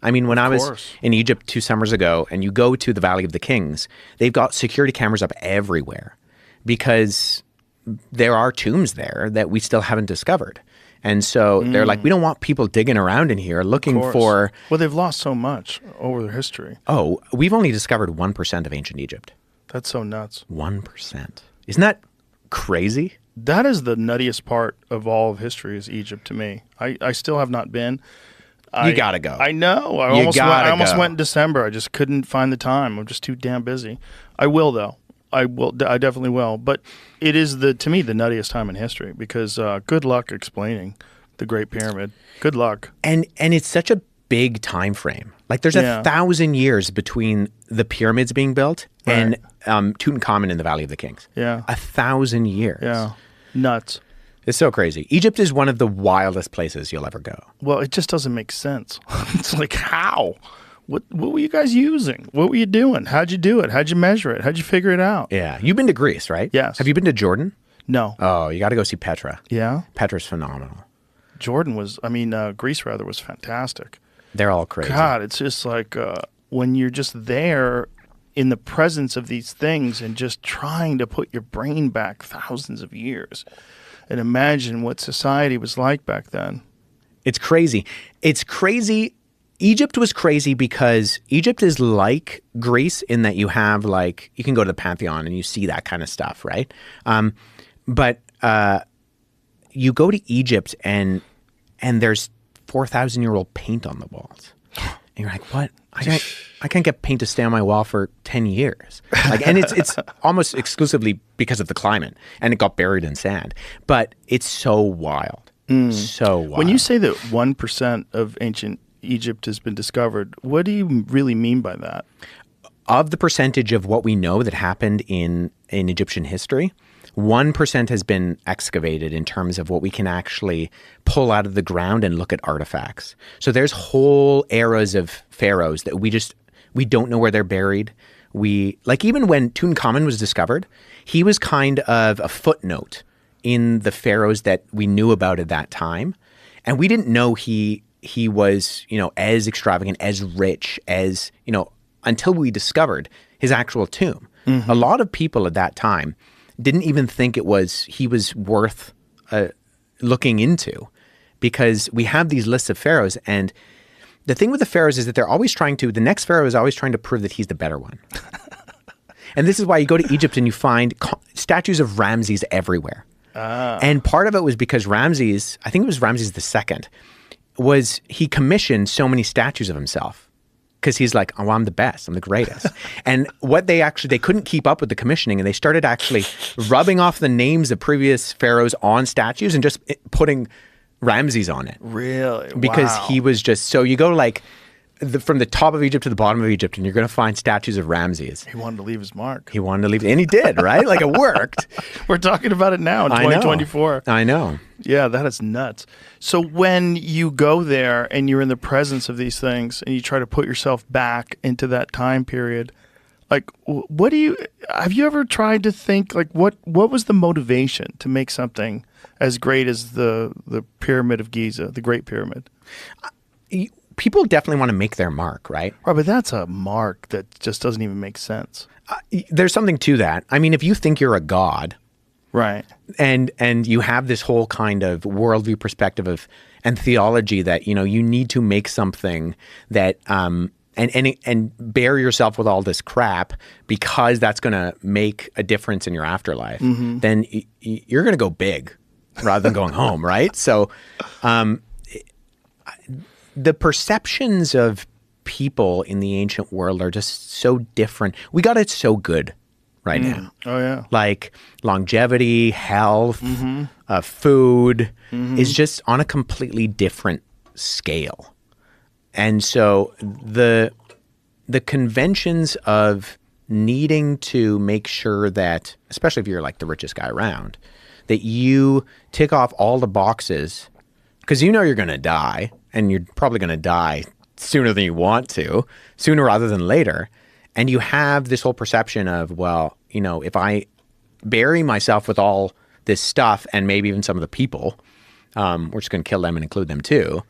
I mean, when I was course. in Egypt 2 summers ago and you go to the Valley of the Kings, they've got security cameras up everywhere because there are tombs there that we still haven't discovered. And so they're like, we don't want people digging around in here looking Course. for, Well, they've lost so much over their history. oh, we've only discovered 1% of ancient Egypt. That's so nuts. 1%. Isn't that crazy? That is the nuttiest part of all of history is Egypt to me. I still have not been. You gotta go. I know. I almost went in December. I just couldn't find the time. I'm just too damn busy. I will though. I definitely will. But it is to me the nuttiest time in history because good luck explaining the Great Pyramid. Good luck. And it's such a big time frame. Like there's 1,000 years between the pyramids being built and Tutankhamun in the Valley of the Kings. Yeah. 1,000 years. Yeah. Nuts. It's so crazy. Egypt is one of the wildest places you'll ever go. Well, it just doesn't make sense. It's like, how? What were you guys using? What were you doing? How'd you do it? How'd you measure it? How'd you figure it out? Yeah. You've been to Greece, right? Yes. Have you been to Jordan? No. Oh, you got to go see Petra. Yeah? Petra's phenomenal. Greece rather was fantastic. They're all crazy. God, it's just like when you're just there in the presence of these things and just trying to put your brain back thousands of years and imagine what society was like back then. It's crazy. It's crazy. Egypt was crazy because Egypt is like Greece in that you have like, you can go to the Pantheon and you see that kind of stuff, right? But you go to Egypt and there's 4,000-year-old paint on the walls. And you're like, what? I can't get paint to stay on my wall for 10 years. Like, and it's almost exclusively because of the climate, and it got buried in sand. But it's so wild. So wild. When you say that 1% of ancient Egypt has been discovered, what do you really mean by that? Of the percentage of what we know that happened in Egyptian history, 1% has been excavated in terms of what we can actually pull out of the ground and look at artifacts. So there's whole eras of pharaohs that we don't know where they're buried. Like even when Tutankhamun was discovered, he was kind of a footnote in the pharaohs that we knew about at that time. And we didn't know he was, as extravagant, as rich as, until we discovered his actual tomb. Mm-hmm. A lot of people at that time didn't even think he was worth looking into, because we have these lists of pharaohs. And the thing with the pharaohs is that the next pharaoh is always trying to prove that he's the better one. And this is why you go to Egypt and you find statues of Ramses everywhere. And part of it was because Ramses, I think it was Ramses II, he commissioned so many statues of himself. Because he's like, oh, I'm the best. I'm the greatest. And what they couldn't keep up with the commissioning, and they started actually rubbing off the names of previous pharaohs on statues and just putting Ramses on it. Really? Because wow. he was just, so you go like from the top of Egypt to the bottom of Egypt, and you're going to find statues of Ramses. He wanted to leave his mark. And he did, right? Like it worked. We're talking about it now in 2024. I know. Yeah, that is nuts. So when you go there and you're in the presence of these things and you try to put yourself back into that time period, like have you ever tried to think like what was the motivation to make something as great as the Pyramid of Giza, the Great Pyramid? People definitely want to make their mark, right? Right, but that's a mark that just doesn't even make sense. There's something to that. I mean, if you think you're a god, right, and you have this whole kind of worldview perspective and theology that you need to make something that and bear yourself with all this crap because that's going to make a difference in your afterlife, mm-hmm. then you're going to go big rather than going home, right? So, the perceptions of people in the ancient world are just so different. We got it so good right now. Oh, yeah. Like longevity, health, mm-hmm. Food is just on a completely different scale. And so the conventions of needing to make sure that, especially if you're like the richest guy around, that you tick off all the boxes because you're going to die, and you're probably going to die sooner than you want to, sooner rather than later. And you have this whole perception of, well, if I bury myself with all this stuff and maybe even some of the people, we're just going to kill them and include them too,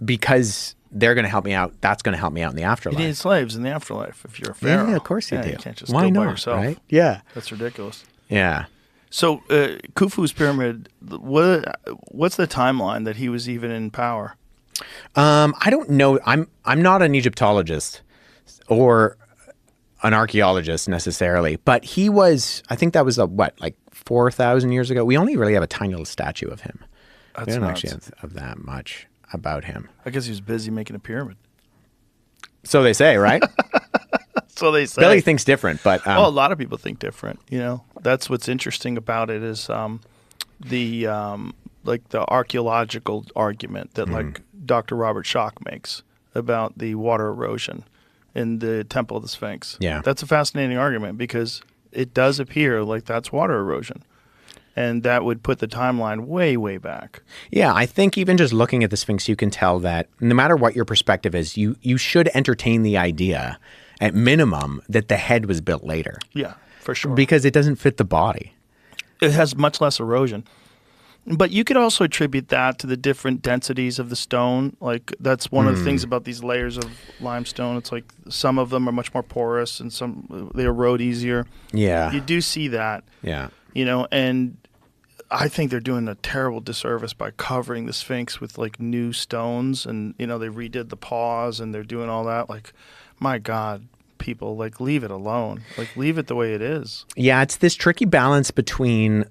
because they're going to help me out. That's going to help me out in the You afterlife. need slaves in the afterlife if you're a pharaoh. Yeah, of course you do. You can't just Why go not? by yourself. Right? Yeah. That's ridiculous. Yeah. So Khufu's pyramid, what's the timeline that he was even in power? I don't know. I'm not an Egyptologist or an archaeologist necessarily, but he was. I think that was like 4,000 years ago. We only really have a tiny little statue of him. That's We don't nuts. actually have that much about him. I guess he was busy making a pyramid. So they say, right? So they say. Billy thinks different, but Well, a lot of people think different. You know, that's what's interesting about it is like the archaeological argument that like Dr. Robert Schoch makes about the water erosion in the Temple of the Sphinx. Yeah. That's a fascinating argument because it does appear like that's water erosion. And that would put the timeline way, way back. yeah, I think even just looking at the Sphinx, you can tell that no matter what your perspective is, you should entertain the idea, at minimum, that the head was built later Yeah, for sure. because it doesn't fit the body. It has much less erosion. But you could also attribute that to the different densities of the stone. Like that's one of the things about these layers of limestone. It's like some of them are much more porous and some they erode easier. Yeah. You do see that, Yeah. you know, and I think they're doing a terrible disservice by covering the Sphinx with like new stones and, you know, they redid the paws and they're doing all that. Like, my God, people, like leave it alone. Like leave it the way it is. Yeah, it's this tricky balance between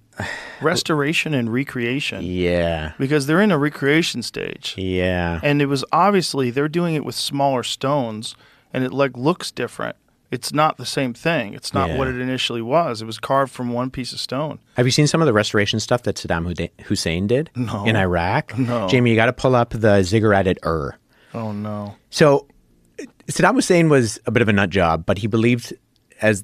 Restoration and recreation. yeah. Because they're in a recreation stage. Yeah. And it was obviously they're doing it with smaller stones and it like looks different. It's not the same thing. It's not what Yeah. it initially was. It was carved from one piece of stone. Have you seen some of the restoration stuff that Saddam Hussein did No. in Iraq? No. Jamie, you got to pull up the ziggurat at Ur. Oh no. So Saddam Hussein was a bit of a nut job, but he believed, as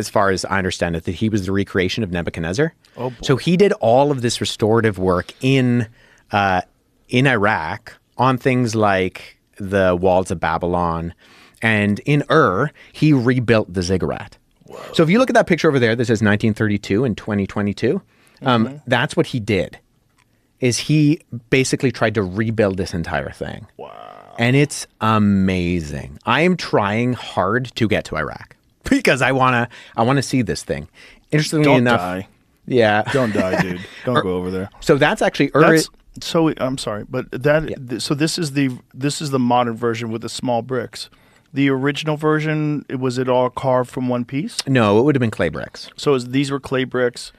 far as I understand it, that he was the recreation of Nebuchadnezzar. Oh, boy. So he did all of this restorative work in Iraq on things like the walls of Babylon, and in Ur he rebuilt the ziggurat. Whoa. So if you look at that picture over there that says 1932 and 2022, that's what he did. Is he basically tried to rebuild this entire thing. Wow. And it's amazing. I am trying hard to get to Iraq because I wanna see this thing. Interestingly Don't enough, die. yeah. Don't die, dude. Don't go over there. So that's actually So I'm sorry, but so this is the modern version with the small bricks. The original version, was it all carved from one piece? no, it would have been clay bricks. So these were clay bricks